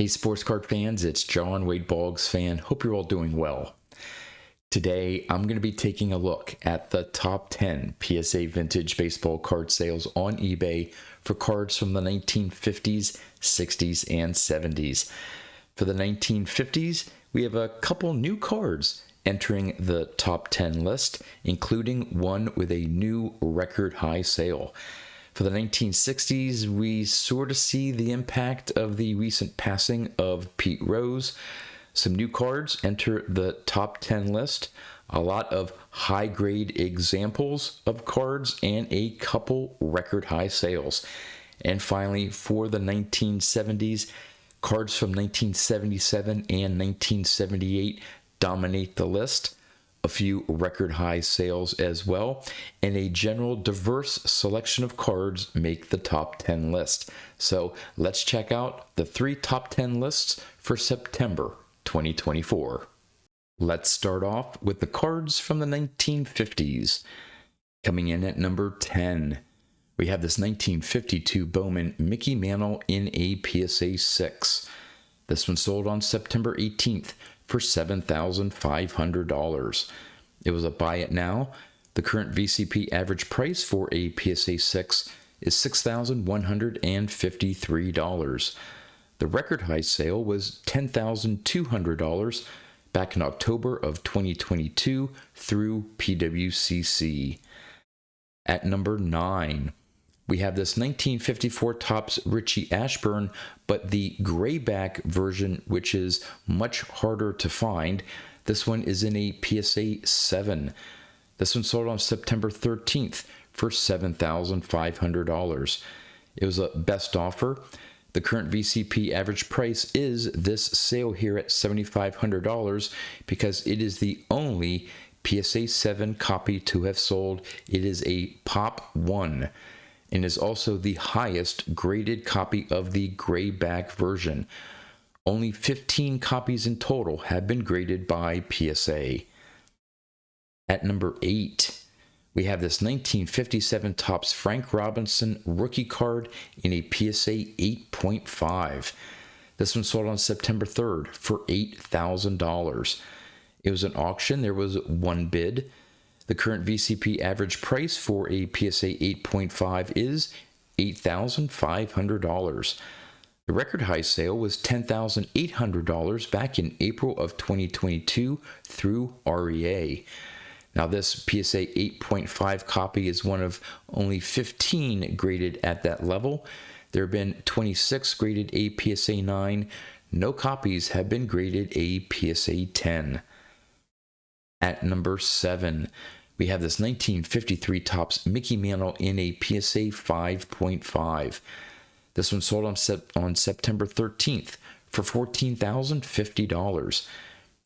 Hey, sports card fans, it's John Wade Boggs fan. Hope you're all doing well. Today, I'm going to be taking a look at the top 10 PSA vintage baseball card sales on eBay for cards from the 1950s, 60s, and 70s. For the 1950s, we have a couple new cards entering the top 10 list, including one with a new record high sale. For the 1960s, we sort of see the impact of the recent passing of Pete Rose. Some new cards enter the top 10 list, a lot of high-grade examples of cards, and a couple record high sales. And finally, for the 1970s, cards from 1977 and 1978 dominate the list. A few record high sales as well, and a general diverse selection of cards make the top 10 list. So let's check out the 3 top 10 lists for September 2024. Let's start off with the cards from the 1950s. Coming in at number 10, we have this 1952 Bowman Mickey Mantle in a PSA 6. This one sold on September 18th for $7,500. It was a buy it now. The current VCP average price for a PSA 6 is $6,153. The record high sale was $10,200 back in October of 2022 through PWCC. At number 9, we have this 1954 Topps Richie Ashburn, but the grayback version, which is much harder to find. This one is in a PSA 7. This one sold on September 13th for $7,500. It was a best offer. The current VCP average price is this sale here at $7,500 because it is the only PSA 7 copy to have sold. It is a Pop 1. And is also the highest graded copy of the grayback version. Only 15 copies in total have been graded by PSA. At number 8, we have this 1957 Topps Frank Robinson rookie card in a PSA 8.5. This one sold on September 3rd for $8,000. It was an auction. There was one bid. The current VCP average price for a PSA 8.5 is $8,500. The record high sale was $10,800 back in April of 2022 through REA. Now this PSA 8.5 copy is one of only 15 graded at that level. There have been 26 graded a PSA 9. No copies have been graded a PSA 10. At number 7, we have this 1953 Topps Mickey Mantle in a PSA 5.5. This one sold on September 13th for $14,050.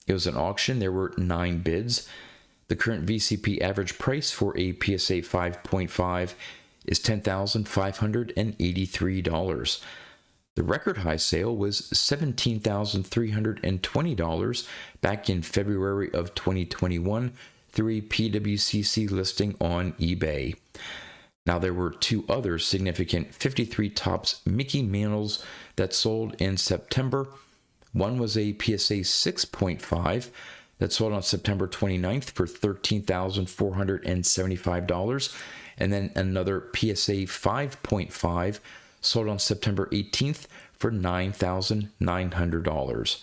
It was an auction. There were 9 bids. The current VCP average price for a PSA 5.5 is $10,583. The record high sale was $17,320 back in February of 2021 through a PWCC listing on eBay. Now there were 2 other significant 53 Topps Mickey Mantles that sold in September. One was a PSA 6.5 that sold on September 29th for $13,475, and then another PSA 5.5 sold on September 18th for $9,900.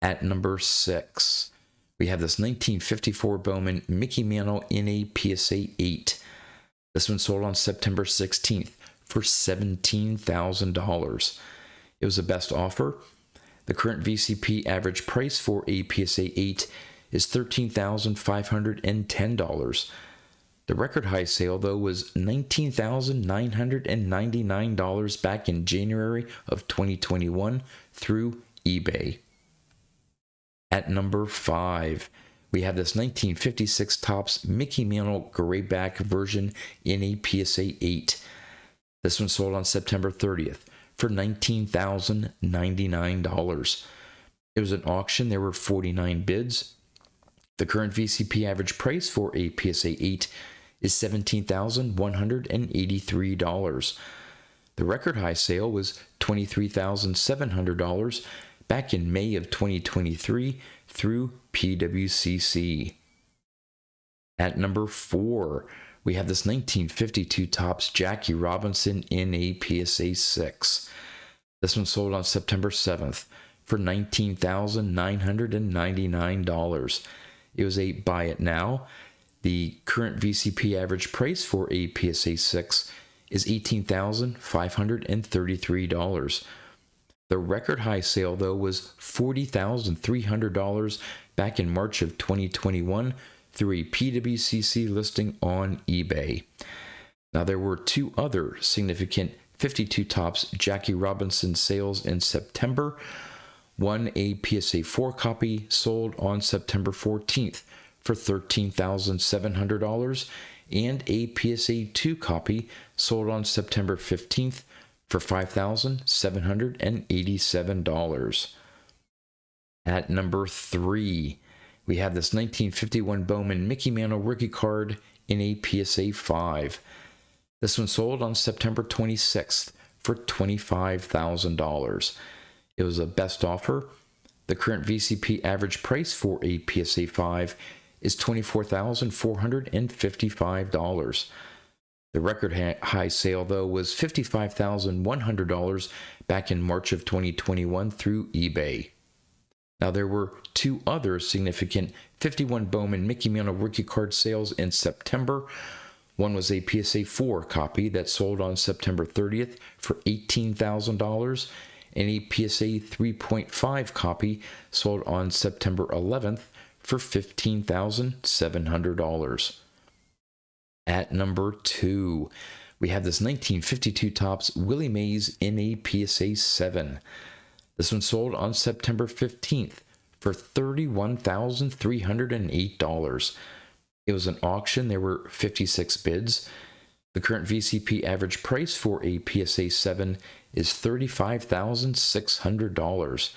At number 6, we have this 1954 Bowman Mickey Mantle in a PSA 8. This one sold on September 16th for $17,000. It was a best offer. The current VCP average price for a PSA 8 is $13,510. The record high sale, though, was $19,999 back in January of 2021 through eBay. At number 5, we have this 1956 Topps Mickey Mantle grayback version in a PSA 8. This one sold on September 30th for $19,099. It was an auction. There were 49 bids. The current VCP average price for a PSA 8 is $17,183. The record high sale was $23,700 back in May of 2023 through PWCC. At number 4, we have this 1952 Topps Jackie Robinson in a PSA 6. This one sold on September 7th for $19,999. It was a buy it now. The current VCP average price for a PSA 6 is $18,533. The record high sale, though, was $40,300 back in March of 2021 through a PWCC listing on eBay. Now, there were two other significant 52 Topps Jackie Robinson sales in September. One, a PSA 4 copy, sold on September 14th for $13,700, and a PSA 2 copy sold on September 15th for $5,787. At number 3, we have this 1951 Bowman Mickey Mantle rookie card in a PSA 5. This one sold on September 26th for $25,000. It was a best offer. The current VCP average price for a PSA 5 is $24,455. The record high sale, though, was $55,100 back in March of 2021 through eBay. Now, there were two other significant 51 Bowman Mickey Mantle rookie card sales in September. One was a PSA 4 copy that sold on September 30th for $18,000, and a PSA 3.5 copy sold on September 11th for $15,700. At number 2, we have this 1952 Topps Willie Mays in a PSA 7. This one sold on September 15th for $31,308. It was an auction. There were 56 bids. The current VCP average price for a PSA 7 is $35,600.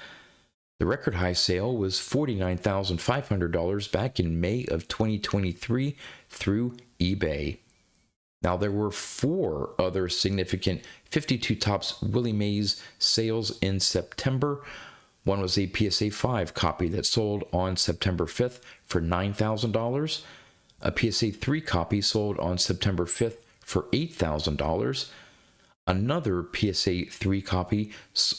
The record high sale was $49,500 back in May of 2023 through eBay. Now, there were 4 other significant 52 Topps Willie Mays sales in September. One was a PSA 5 copy that sold on September 5th for $9,000. A PSA 3 copy sold on September 5th for $8,000. Another PSA 3 copy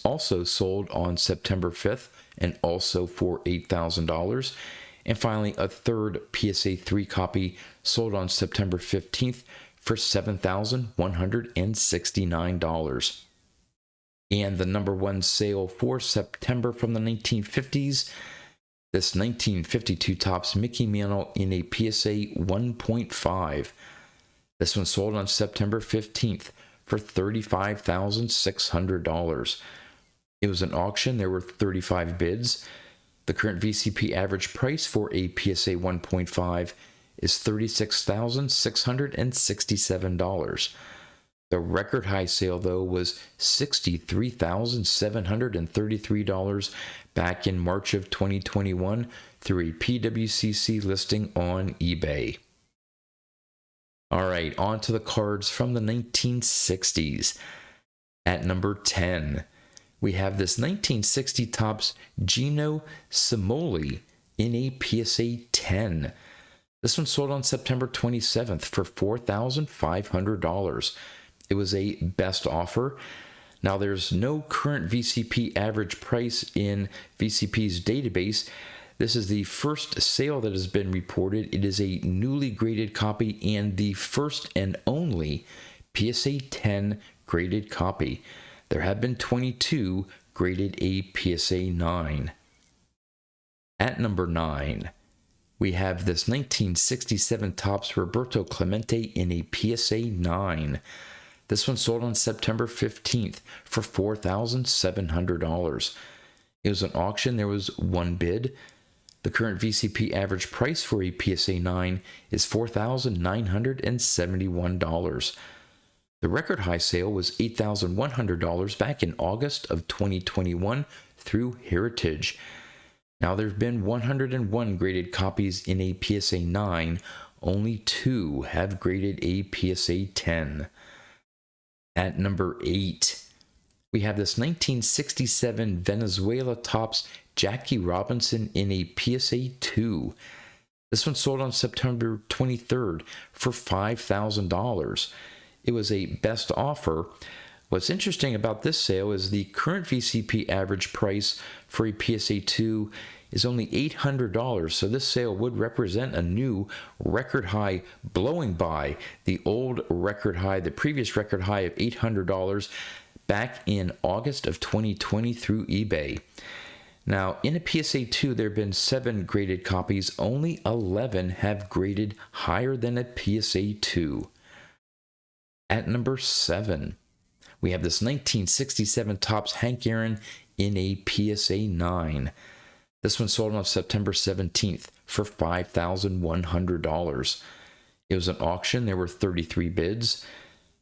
also sold on September 5th and also for $8,000. And finally, a third PSA 3 copy sold on September 15th for $7,169. And the number one sale for September from the 1950s, this 1952 Topps Mickey Mantle in a PSA 1.5. This one sold on September 15th for $35,600. It was an auction. There were 35 bids. The current VCP average price for a PSA 1.5 is $36,667. The record high sale, though, was $63,733 back in March of 2021 through a PWCC listing on eBay. All right, on to the cards from the 1960s. At number 10, we have this 1960 Topps Gino Cimoli in a PSA 10. This one sold on September 27th for $4,500. It was a best offer. Now, there's no current VCP average price in VCP's database. This is the first sale that has been reported. It is a newly graded copy and the first and only PSA 10 graded copy. There have been 22 graded a PSA 9. At number 9, we have this 1967 Topps Roberto Clemente in a PSA 9. This one sold on September 15th for $4,700. It was an auction. There was one bid. The current VCP average price for a PSA 9 is $4,971. The record high sale was $8,100 back in August of 2021 through Heritage. Now, there have been 101 graded copies in a PSA 9. Only 2 have graded a PSA 10. At number 8, We have this 1967 Venezuela Topps Jackie Robinson in a PSA 2. This one sold on September 23rd for $5,000. It was a best offer. What's interesting about this sale is the current VCP average price for a PSA 2 is only $800, so this sale would represent a new record high, blowing by the old record high, the previous record high of $800 back in August of 2020 through eBay. Now, in a PSA 2, there have been 7 graded copies. Only 11 have graded higher than a PSA 2. At number 7, we have this 1967 Topps Hank Aaron in a PSA 9. This one sold on September 17th for $5,100. It was an auction. There were 33 bids.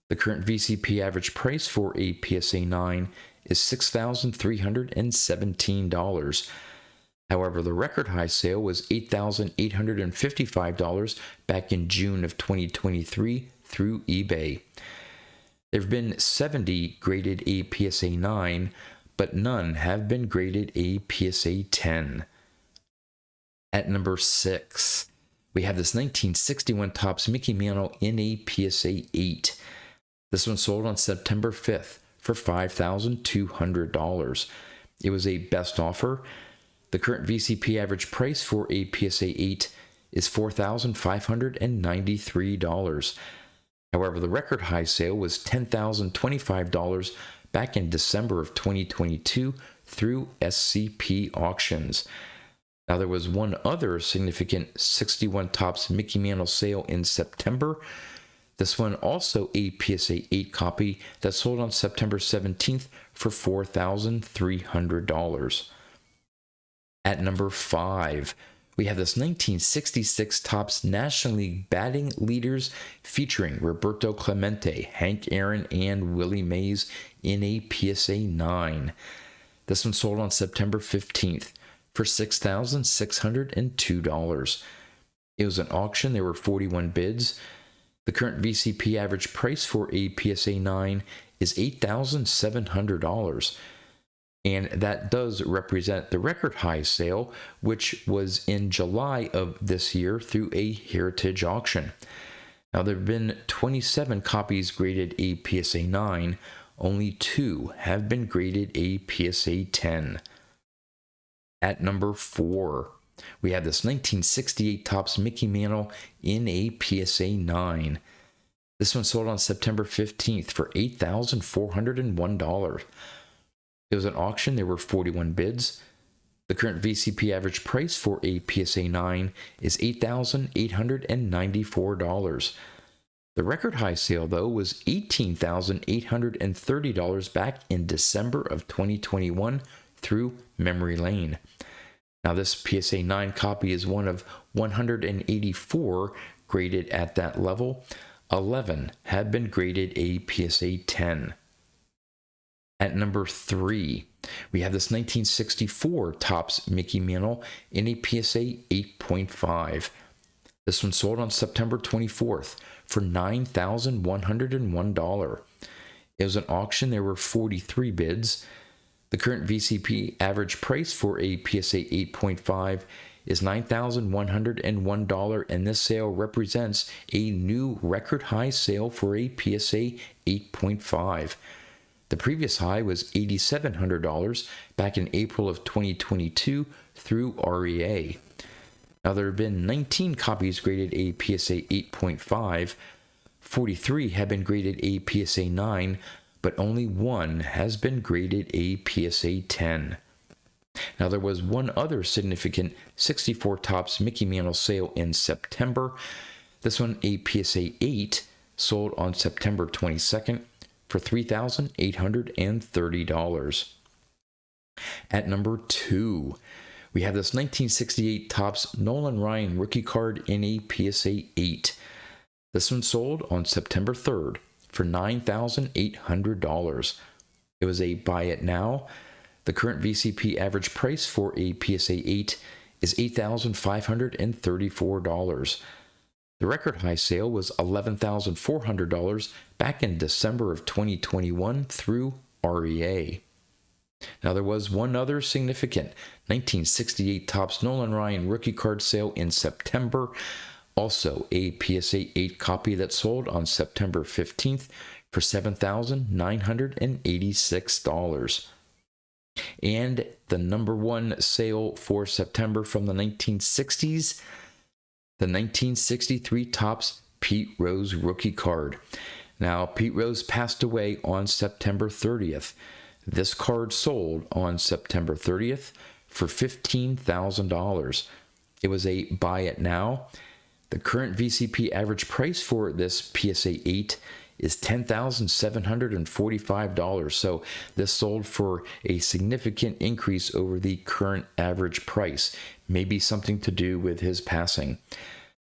The current VCP average price for a PSA 9 is $6,317. However, the record high sale was $8,855 back in June of 2023 through eBay. There have been 70 graded a PSA 9, but none have been graded a PSA 10. At number 6, we have this 1961 Topps Mickey Mantle in a PSA 8. This one sold on September 5th for $5,200. It was a best offer. The current VCP average price for a PSA 8 is $4,593. However, the record high sale was $10,025 back in December of 2022 through SCP auctions. Now, there was one other significant 61 Topps Mickey Mantle sale in September. This one also a PSA 8 copy that sold on September 17th for $4,300. At number 5, we have this 1966 Topps National League batting leaders featuring Roberto Clemente, Hank Aaron, and Willie Mays in a PSA 9. This one sold on September 15th for $6,602. It was an auction. There were 41 bids. The current VCP average price for a PSA 9 is $8,700. And that does represent the record high sale, which was in July of this year through a heritage auction. Now, there have been 27 copies graded a PSA 9. Only 2 have been graded a PSA 10. At number 4, we have this 1968 Topps Mickey Mantle in a PSA 9. This one sold on September 15th for $8,401. It was an auction. There were 41 bids. The current VCP average price for a PSA 9 is $8,894. The record high sale, though, was $18,830 back in December of 2021 through Memory Lane. Now, this PSA 9 copy is one of 184 graded at that level. 11 have been graded a PSA 10. At number 3, we have this 1964 Topps Mickey Mantle in a PSA 8.5. This one sold on September 24th for $9,101. It was an auction. There were 43 bids. The current VCP average price for a PSA 8.5 is $9,101, and this sale represents a new record high sale for a PSA 8.5. The previous high was $8,700 back in April of 2022 through REA. Now, there have been 19 copies graded a PSA 8.5. 43 have been graded a PSA 9, but only 1 has been graded a PSA 10. Now, there was one other significant 64 Topps Mickey Mantle sale in September. This one, a PSA 8, sold on September 22nd for $3,830. At number 2, we have this 1968 Topps Nolan Ryan rookie card in a PSA 8. This one sold on September 3rd for $9,800. It was a buy it now. The current VCP average price for a PSA 8 is $8,534. The record high sale was $11,400 back in December of 2021 through REA. Now, there was one other significant 1968 Topps Nolan Ryan rookie card sale in September. Also, a PSA 8 copy that sold on September 15th for $7,986. And the number one sale for September from the 1960s, the 1963 Topps Pete Rose rookie card. Now, Pete Rose passed away on September 30th. This card sold on September 30th for $15,000. It was a buy it now. The current VCP average price for this PSA 8 is $10,745. So this sold for a significant increase over the current average price. Maybe something to do with his passing.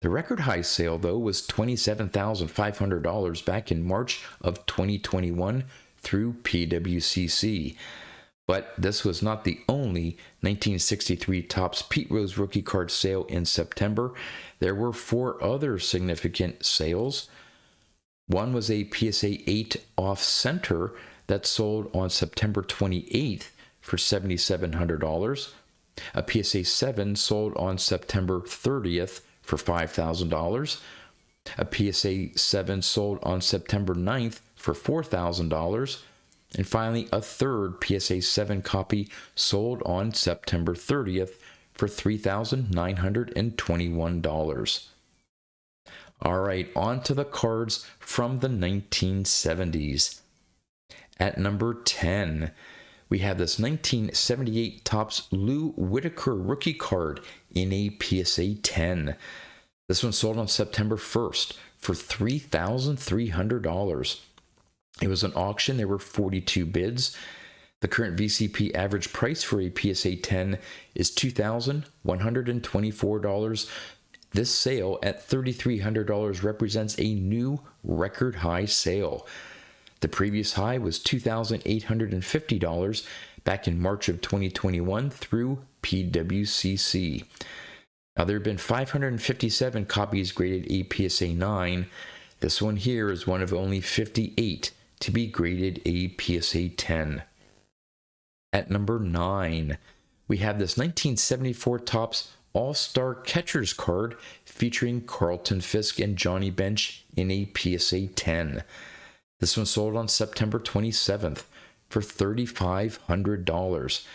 The record high sale, though, was $27,500 back in March of 2021 through PWCC. But this was not the only 1963 Topps Pete Rose rookie card sale in September. There were four other significant sales. One was a PSA 8 off-center that sold on September 28th for $7,700. A PSA 7 sold on September 30th for $5,000. A PSA 7 sold on September 9th for $4,000. And finally, a third PSA 7 copy sold on September 30th for $3,921. All right, on to the cards from the 1970s. At number 10, we have this 1978 Topps Lou Whitaker rookie card in a PSA 10. This one sold on September 1st for $3,300. It was an auction. There were 42 bids. The current VCP average price for a PSA 10 is $2,124. This sale at $3,300 represents a new record high sale. The previous high was $2,850 back in March of 2021 through PWCC. Now, there have been 557 copies graded a PSA 9. This one here is one of only 58 to be graded a PSA 10. At number 9, we have this 1974 Topps All-Star Catchers card featuring Carlton Fisk and Johnny Bench in a PSA 10. This one sold on September 27th for $3,500.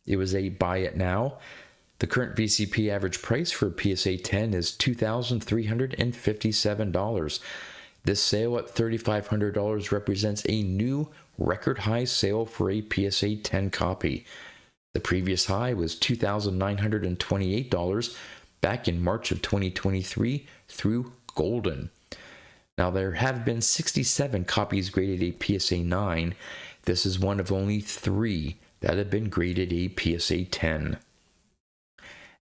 It was a buy it now. The current VCP average price for a PSA 10 is $2,357. This sale at $3,500 represents a new record high sale for a PSA 10 copy. The previous high was $2,928 back in March of 2023 through Golden. Now, there have been 67 copies graded a PSA 9. This is one of only 3 that have been graded a PSA 10.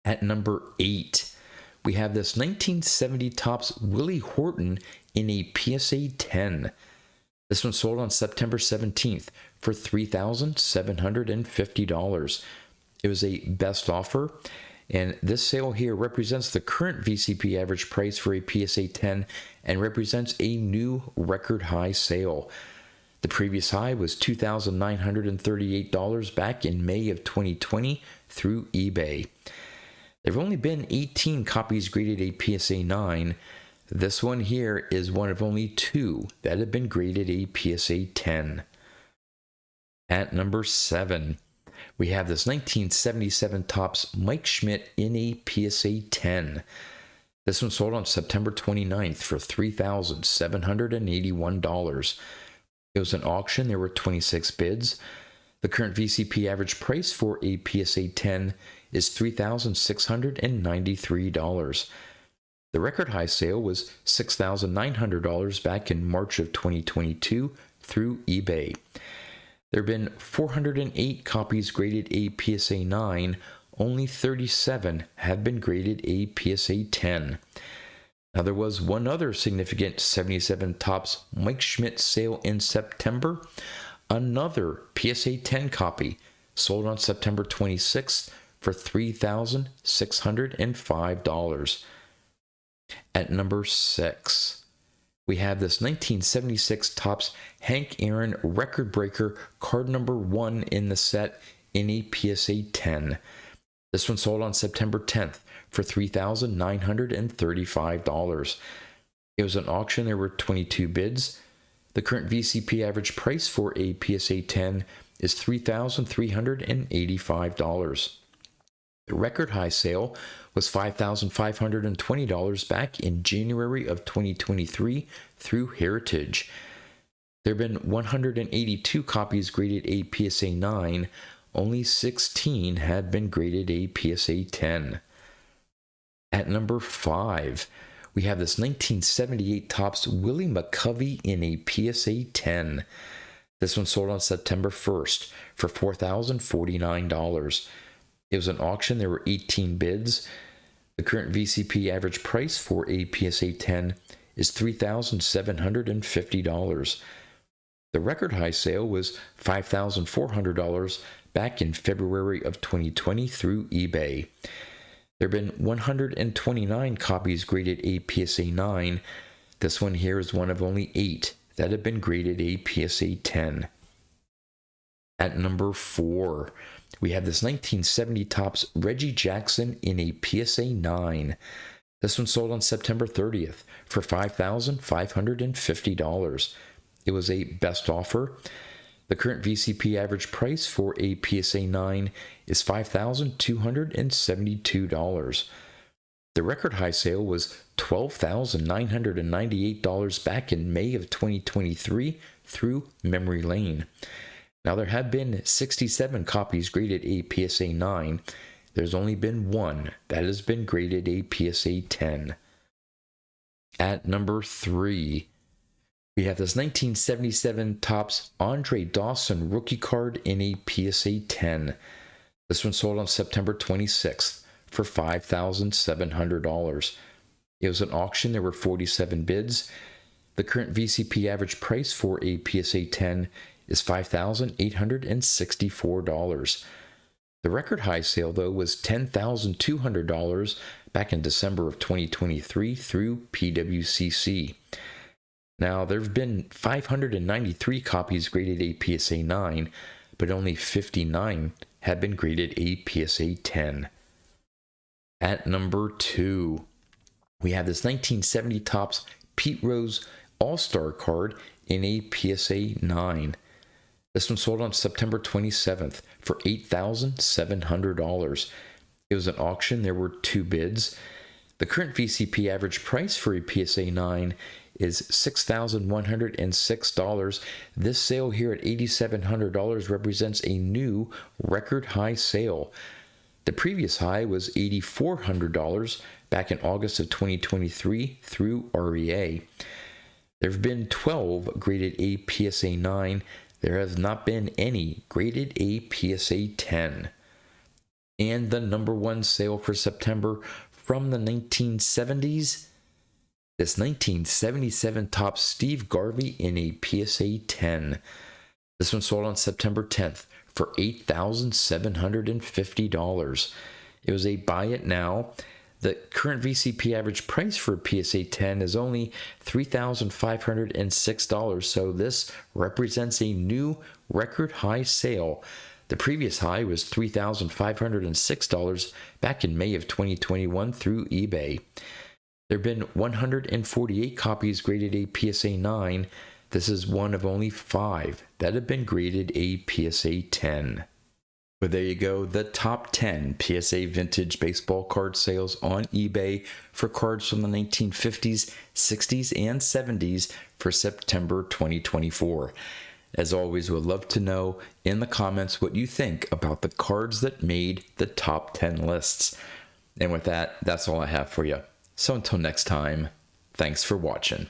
At number 8, we have this 1970 Topps Willie Horton in a PSA 10. This one sold on September 17th for $3,750. It was a best offer, and this sale here represents the current VCP average price for a PSA 10 and represents a new record high sale. The previous high was $2,938 back in May of 2020 through eBay. There have only been 18 copies graded a PSA 9. This one here is one of only 2 that have been graded a PSA 10. At number 7, we have this 1977 Topps Mike Schmidt in a PSA 10. This one sold on September 29th for $3,781. It was an auction. There were 26 bids. The current VCP average price for a PSA 10 is $3,693. The record high sale was $6,900 back in March of 2022 through eBay. There have been 408 copies graded a PSA 9. Only 37 have been graded a PSA 10. Now, there was one other significant 77 Topps Mike Schmidt sale in September. Another PSA 10 copy sold on September 26th for $3,605. At number 6, We have this 1976 Topps Hank Aaron record breaker card number 1 in the set in a PSA 10. This one sold on September 10th for $3,935. It was an auction. There were 22 bids. The current VCP average price for a PSA 10 is $3,385. The record high sale was $5,520 back in January of 2023 through Heritage. There have been 182 copies graded a PSA 9. Only 16 had been graded a PSA 10. At number 5, we have this 1978 Topps Willie McCovey in a PSA 10. This one sold on September 1st for $4,049. It was an auction. There were 18 bids. The current VCP average price for a PSA 10 is $3,750. The record high sale was $5,400 back in February of 2020 through eBay. There have been 129 copies graded a PSA 9. This one here is one of only 8 that have been graded a PSA 10. At number 4, we have this 1970 Topps Reggie Jackson in a PSA 9. This one sold on September 30th for $5,550. It was a best offer. The current VCP average price for a PSA 9 is $5,272. The record high sale was $12,998 back in May of 2023 through Memory Lane. Now, there have been 67 copies graded a PSA 9. There's only been one that has been graded a PSA 10. At number 3, we have this 1977 Topps Andre Dawson rookie card in a PSA 10. This one sold on September 26th for $5,700. It was an auction. There were 47 bids. The current VCP average price for a PSA 10 is $5,864. The record high sale, though, was $10,200 back in December of 2023 through PWCC. Now, there have been 593 copies graded a PSA 9, but only 59 have been graded a PSA 10. At number 2, we have this 1970 Topps Pete Rose All-Star card in a PSA 9. This one sold on September 27th for $8,700. It was an auction. There were 2 bids. The current VCP average price for a PSA 9 is $6,106. This sale here at $8,700 represents a new record high sale. The previous high was $8,400 back in August of 2023 through REA. There have been 12 graded a PSA 9. There has not been any graded a PSA 10. And the number 1 sale for September from the 1970s, this 1977 Topps Steve Garvey in a PSA 10. This one sold on September 10th for $8,750. It was a buy it now. The current VCP average price for a PSA 10 is only $3,506, so this represents a new record high sale. The previous high was $3,506 back in May of 2021 through eBay. There have been 148 copies graded a PSA 9. This is one of only 5 that have been graded a PSA 10. But there you go, the top 10 PSA vintage baseball card sales on eBay for cards from the 1950s, 60s, and 70s for September 2024. As always, we'd love to know in the comments what you think about the cards that made the top 10 lists. And with that, that's all I have for you. So until next time, thanks for watching.